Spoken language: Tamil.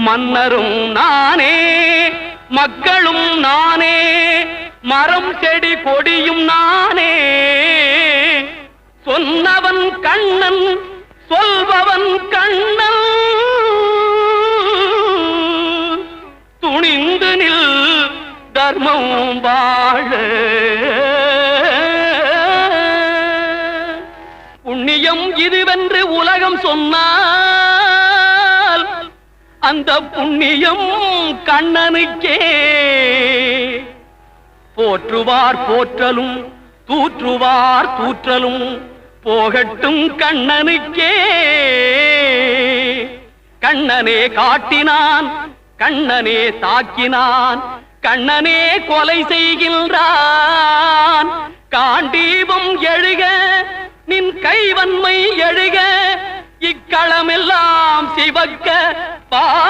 மன்னரும் நானே மக்களும் நானே மரம் செடி கொடியும் நானே சொன்னவன் கண்ணன் சொல்பவன் கண்ணன் துணிந்து நில் தர்மம் வாழ புண்ணியம் இதுவென்று உலகம் சொன்னால் அந்த புண்ணியம் கண்ணனுக்கே போற்றுவார் போற்றலும் தூற்றுவார் தூற்றலும் போகட்டும் கண்ணனுக்கே கண்ணனே காட்டினான் கண்ணனே தாக்கினான் கண்ணனே கொலை செய்கின்றான் காண்டீபம் எழுக நின் கைவன்மை எழுக இக்களமெல்லாம் சிவக்க